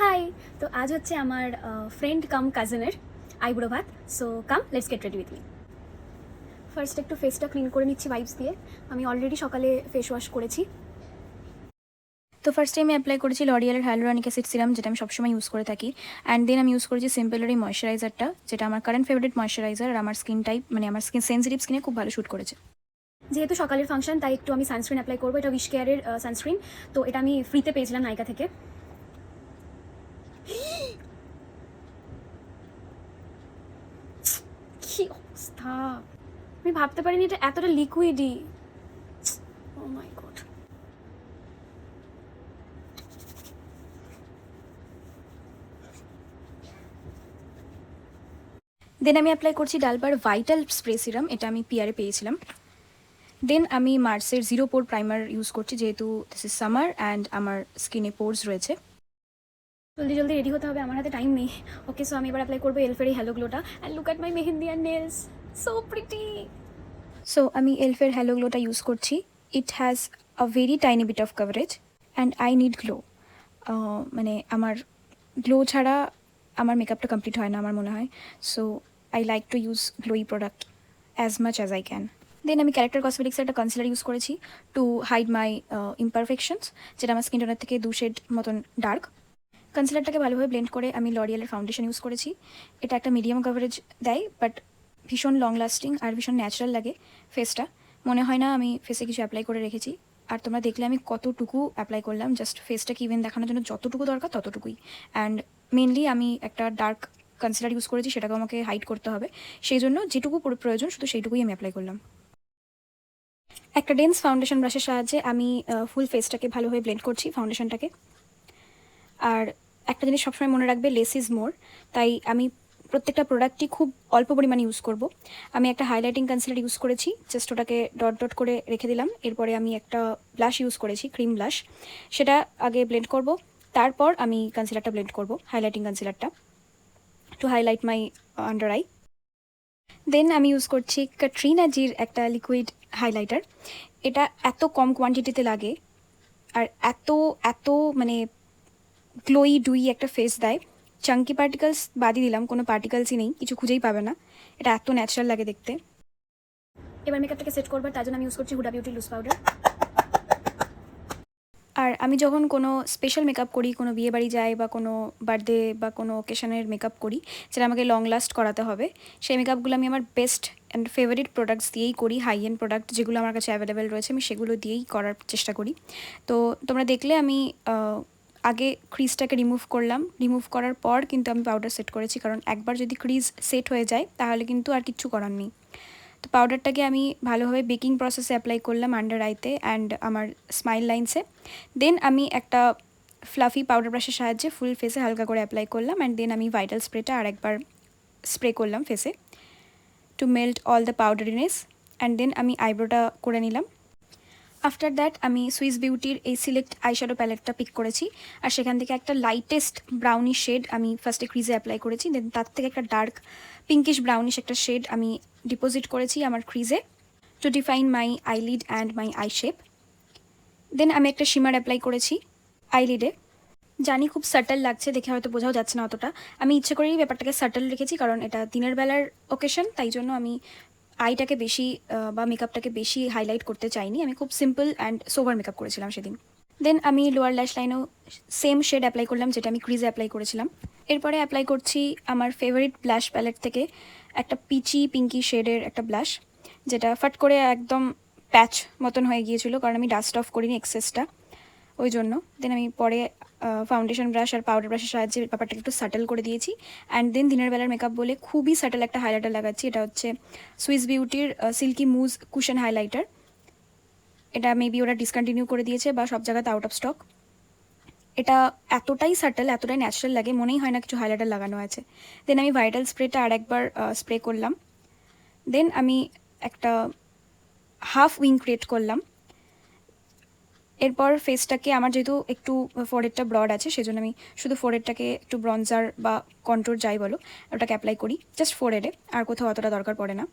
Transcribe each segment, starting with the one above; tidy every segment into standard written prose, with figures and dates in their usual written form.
High. তো আজ হচ্ছে আমার ফ্রেন্ড কাম কাজিনের আইব্রো ভাত। So come, let's get ready with me. First একটু ফেসটা ক্লিন করে নিচ্ছি ওয়াইপস দিয়ে। আমি অলরেডি সকালে ফেস ওয়াশ করেছি। তো ফার্স্টে আমি অ্যাপ্লাই করেছি লরিয়ালের হাইলোরনিক অ্যাসিড সিরাম, যেটা আমি সবসময় ইউজ করে থাকি। অ্যান্ড দেন আমি ইউজ করেছি সিম্পলের এই ময়শ্চারাইজারটা, যেটা আমার কারেন্ট ফেভারিট ময়শ্চারাইজার। আর আমার স্কিন টাইপ, মানে আমার স্কিন সেন্সিটিভ স্কিনে খুব ভালো শ্যুট করেছে। যেহেতু সকালের ফাংশন, তাই একটু আমি সানস্ক্রিন অ্যাপ্লাই করবো। এটা উইশ কেয়ারের সানস্ক্রিন। তো এটা আমি ফ্রিতে পেয়েছিলাম নাইকা থেকে। কি অবস্থা! আমি ভাবতে পারিনি এটা এতটা লিকুইডই। ও মাই গড। দেন আমি অ্যাপ্লাই করছি ডালবার ভাইটাল স্প্রে সিরাম। এটা আমি পিয়ারে পেয়েছিলাম। দেন আমি মার্সের জিরো পোর প্রাইমার ইউজ করছি, যেহেতু দিস ইজ সামার অ্যান্ড আমার স্কিনে পোর্স রয়েছে। জলদি জলদি রেডি হতে হবে, আমার হাতে টাইম নেই। ওকে, সো আমি এবার অ্যাপ্লাই করবো এলফের এই হ্যালো গ্লোটা। And look at my mehendi and nails, so pretty. So আমি এলফের হ্যালো গ্লোটা ইউজ করছি। It has a very tiny bit of coverage and I need glow. মানে আমার গ্লো ছাড়া আমার মেকআপটা কমপ্লিট হয় না আমার মনে হয়। So I like to use glowy product as much as I can. Then আমি ক্যারেক্টার কসমেটিক্সের একটা কনসিলার ইউজ করেছি টু হাইড মাই ইমপারফেকশনস, যেটা আমার স্কিন টোনার থেকে 2 শেড মতন ডার্ক। কনসিলারটাকে ভালোভাবে ব্লেন্ড করে আমি লরিয়ালের ফাউন্ডেশন ইউজ করেছি। এটা একটা মিডিয়াম কভারেজ দেয়, বাট ভীষণ লং লাস্টিং আর ভীষণ ন্যাচারাল লাগে ফেসটা। মনে হয় না আমি ফেসে কিছু অ্যাপ্লাই করে রেখেছি। আর তোমরা দেখলে আমি কতটুকু অ্যাপ্লাই করলাম, জাস্ট ফেসটাকে ইভেন দেখানোর জন্য যতটুকু দরকার ততটুকুই। অ্যান্ড মেনলি আমি একটা ডার্ক কনসিলার ইউজ করেছি, সেটাকে আমাকে হাইড করতে হবে, সেই জন্য যেটুকু প্রয়োজন শুধু সেইটুকুই আমি অ্যাপ্লাই করলাম। একটা ডেন্স ফাউন্ডেশন ব্রাশের সাহায্যে আমি ফুল ফেসটাকে ভালোভাবে ব্লেন্ড করছি ফাউন্ডেশনটাকে। আর একটা জিনিস সবসময় মনে রাখবে, লেস ইজ মোর। তাই আমি প্রত্যেকটা প্রোডাক্টই খুব অল্প পরিমাণে ইউজ করব। আমি একটা হাইলাইটিং কনসিলার ইউজ করেছি, জাস্ট ওটাকে ডট ডট করে রেখে দিলাম। এরপরে আমি একটা ব্লাশ ইউজ করেছি, ক্রিম ব্লাশ। সেটা আগে ব্লেন্ড করব, তারপর আমি কনসিলারটা ব্লেন্ড করব, হাইলাইটিং কনসিলারটা, to highlight my under eye. Then আমি ইউজ করছি ক্যাটরিনা জির একটা লিকুইড হাইলাইটার। এটা এত কম কোয়ান্টিটিতে লাগে আর এত এত মানে গ্লোই ডুই একটা ফেস দেয়। চাঙ্কি পার্টিকেলস বাদই দিলাম, কোনো পার্টিকেলসই নেই, কিছু খুঁজেই পাবে না। এটা এত ন্যাচারাল লাগে দেখতে। এবার মেকআপটাকে সেট করবার, তার জন্য আমি ইউজ করছি হুডা বিউটি লুজ পাউডার। আর আমি যখন কোনো স্পেশাল মেকআপ করি, কোনো বিয়ে বাড়ি যাই বা কোনো বার্থডে বা কোনো ওকেশনের মেকআপ করি, যেটা আমাকে লং লাস্ট করাতে হবে, সেই মেকআপগুলো আমি আমার বেস্ট অ্যান্ড ফেভারিট প্রোডাক্টস দিয়েই করি। হাই এন্ড প্রোডাক্ট যেগুলো আমার কাছে অ্যাভেলেবেল রয়েছে, আমি সেগুলো দিয়েই করার চেষ্টা করি। তো তোমরা দেখলে আমি আগে ক্রিজটাকে রিমুভ করলাম, রিমুভ করার পর কিন্তু আমি পাউডার সেট করেছি, কারণ একবার যদি ক্রিজ সেট হয়ে যায় তাহলে কিন্তু আর কিচ্ছু করার নেই। তো পাউডারটাকে আমি ভালোভাবে বেকিং প্রসেসে অ্যাপ্লাই করলাম আন্ডার আইতে অ্যান্ড আমার স্মাইল লাইন্সে। দেন আমি একটা ফ্লাফি পাউডার ব্রাশের সাহায্যে ফুল ফেসে হালকা করে অ্যাপ্লাই করলাম। অ্যান্ড দেন আমি ভাইটাল স্প্রেটা আর একবার স্প্রে করলাম ফেসে to melt all the powderiness. And then আমি আইব্রোটা করে নিলাম। আফটার দ্যাট আমি সুইস বিউটির এই সিলেক্ট আইশ্যাডো প্যালেটটা পিক করেছি, আর সেখান থেকে একটা লাইটেস্ট ব্রাউনিশ শেড আমি ফার্স্টে ক্রিজে অ্যাপ্লাই করেছি। দেন তার থেকে একটা ডার্ক পিঙ্কিশ ব্রাউনিশ একটা শেড আমি ডিপোজিট করেছি আমার ক্রিজে to define my eyelid and my eye shape. Then আমি একটা শিমার অ্যাপ্লাই করেছি আইলিডে। জানি খুব সাটল লাগছে, দেখে হয়তো বোঝাও যাচ্ছে না অতটা। আমি ইচ্ছে করেই ব্যাপারটাকে সাটল রেখেছি, কারণ এটা দিনের বেলার ওকেশন, তাই জন্য আমি আইটাকে বেশি বা মেকআপটাকে বেশি হাইলাইট করতে চাইনি। আমি খুব সিম্পল অ্যান্ড সোভার মেকআপ করেছিলাম সেদিন। দেন আমি লোয়ার ল্যাশ লাইনেও সেম শেড অ্যাপ্লাই করলাম, যেটা আমি ক্রিজে অ্যাপ্লাই করেছিলাম। এরপরে অ্যাপ্লাই করছি আমার ফেভারিট ব্লাশ প্যালেট থেকে একটা পিচি পিঙ্কি শেডের একটা ব্লাশ, যেটা ফাট করে একদম প্যাচ মতন হয়ে গিয়েছিল, কারণ আমি ডাস্ট অফ করিনি এক্সেসটা, ওই জন্য। দেন আমি পরে ফাউন্ডেশন ব্রাশ আর পাউডার ব্রাশের সাহায্যে ব্যাপারটাকে একটু সাটল করে দিয়েছি। অ্যান্ড দেন দিনের বেলার মেকআপ বলে খুবই সাটল একটা হাইলাইটার লাগাচ্ছি। এটা হচ্ছে সুইস বিউটির সিল্কি মুজ কুশন হাইলাইটার। এটা মেবি ওরা ডিসকন্টিনিউ করে দিয়েছে বা সব জায়গাতে আউট অফ স্টক। এটা এতটাই সাটল, এতটাই ন্যাচারাল লাগে, মনেই হয় না কিছু হাইলাইটার লাগানো আছে। দেন আমি ভাইটাল স্প্রেটা আর একবার স্প্রে করলাম। দেন আমি একটা হাফ উইং ক্রিয়েট করলাম। এরপর ফেসটাকে, আমার যেহেতু একটু ফোরহেডটা ব্রড আছে, সেজন্য আমি শুধু ফোরহেডটাকে একটু ব্রঞ্জার বা কন্ট্রোর যাই বলো, ওটাকে অ্যাপ্লাই করি জাস্ট ফোরহেডে, আর কোথাও অতটা দরকার পড়ে না।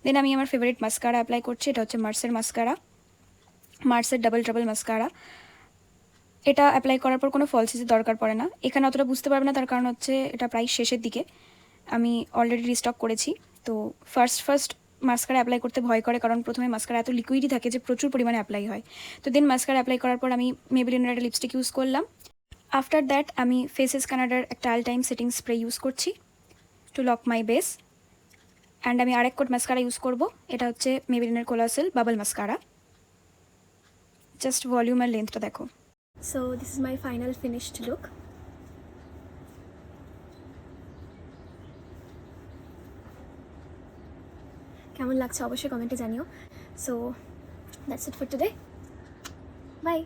দেন আমি আমার ফেভারিট মাস্কারা অ্যাপ্লাই করছি। এটা হচ্ছে মার্সের মাস্কারা, মার্সের ডাবল ট্রাবল মাস্কারা। এটা অ্যাপ্লাই করার পর কোনো ফলসেসের দরকার পড়ে না। এখানে অতটা বুঝতে পারবে না, তার কারণ হচ্ছে এটা প্রায় শেষের দিকে, আমি অলরেডি রিস্টক করেছি। তো ফার্স্ট মাস্কারা অ্যাপ্লাই করতে ভয় করে, কারণ প্রথমে মাস্কারা এত লিকুইডই থাকে যে প্রচুর পরিমাণে অ্যাপ্লাই হয়। তো দেন মাস্কারা অ্যাপ্লাই করার পর আমি মেবেলিনের একটা লিপস্টিক ইউজ করলাম। আফটার দ্যাট আমি ফেসেস কানাডার একটা all time setting spray use করছি to lock my base. And আমি আরেক কোট মাস্কারা ইউজ করব, এটা হচ্ছে মেবেলিনের Colossal bubble mascara. Just volume আর লেন্থটা দেখো। So this is my final finished look. কেমন লাগছে অবশ্যই কমেন্টে জানিও। So that's it for today, by.